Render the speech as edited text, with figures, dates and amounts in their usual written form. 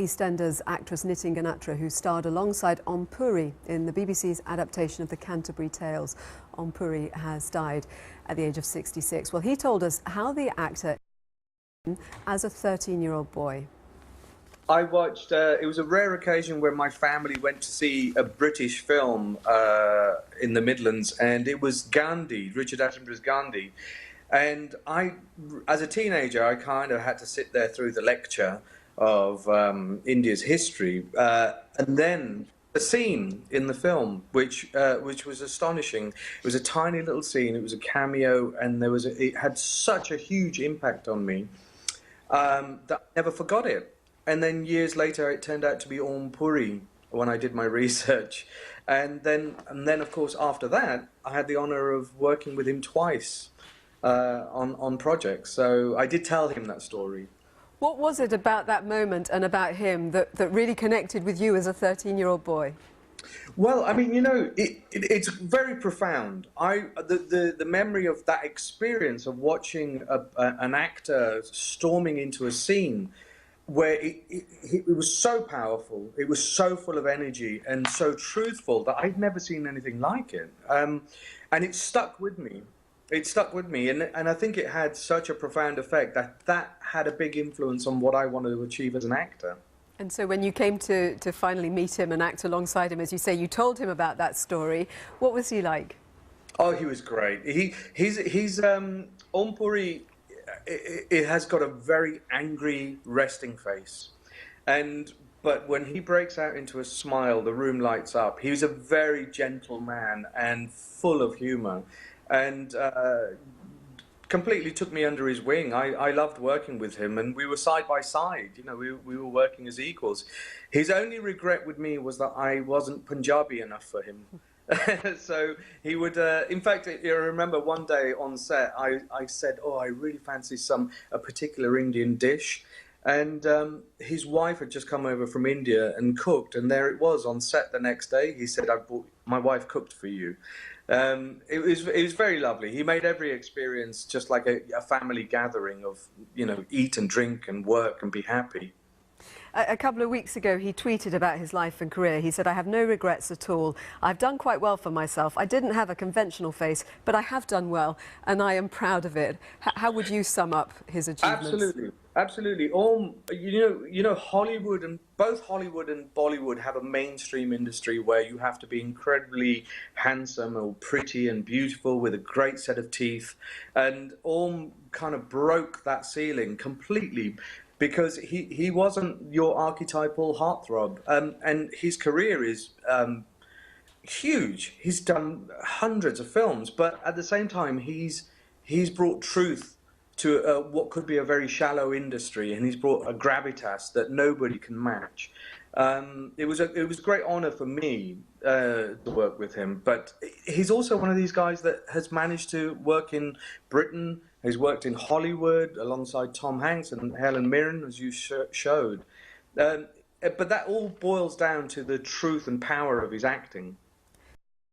EastEnders actress Nitin Ganatra, who starred alongside Puri in the BBC's adaptation of the Canterbury Tales. Puri has died at the age of 66. Well, he told us how the actor as a 13-year-old boy. I watched, it was a rare occasion where my family went to see a British film in the Midlands, and it was Gandhi, Richard Attenborough's Gandhi. And as a teenager, I kind of had to sit there through the lecture of India's history. And then a scene in the film, which was astonishing. It was a tiny little scene, it was a cameo, and it had such a huge impact on me that I never forgot it. And then years later, it turned out to be Puri when I did my research. And then of course, after that, I had the honor of working with him twice on projects. So I did tell him that story. What was it about that moment and about him that really connected with you as a 13-year-old boy? Well, I mean, you know, it's very profound. The memory of that experience of watching an actor storming into a scene where it was so powerful, it was so full of energy and so truthful that I'd never seen anything like it. And it stuck with me. It stuck with me, and I think it had such a profound effect that had a big influence on what I wanted to achieve as an actor. And so when you came to finally meet him and act alongside him, as you say, you told him about that story. What was he like? Oh, he was great. He's Puri. It has got a very angry, resting face, but when he breaks out into a smile, the room lights up. He's a very gentle man and full of humour, and completely took me under his wing. I loved working with him, and we were side by side. You know, we were working as equals. His only regret with me was that I wasn't Punjabi enough for him. So he would, in fact, I remember one day on set, I said, oh, I really fancy a particular Indian dish. And his wife had just come over from India and cooked, and there it was on set the next day. He said, my wife cooked for you. It was very lovely. He made every experience just like a family gathering of, you know, eat and drink and work and be happy. A couple of weeks ago, he tweeted about his life and career. He said, I have no regrets at all. I've done quite well for myself. I didn't have a conventional face, but I have done well, and I am proud of it. How would you sum up his achievements? Absolutely. Absolutely. You know, Hollywood and both Hollywood and Bollywood have a mainstream industry where you have to be incredibly handsome or pretty and beautiful with a great set of teeth. And kind of broke that ceiling completely, because he wasn't your archetypal heartthrob, and his career is huge. He's done hundreds of films, but at the same time, he's brought truth to what could be a very shallow industry, and he's brought a gravitas that nobody can match. It was a great honor for me to work with him, but he's also one of these guys that has managed to work in Britain. He's worked in Hollywood alongside Tom Hanks and Helen Mirren, as you showed. But that all boils down to the truth and power of his acting.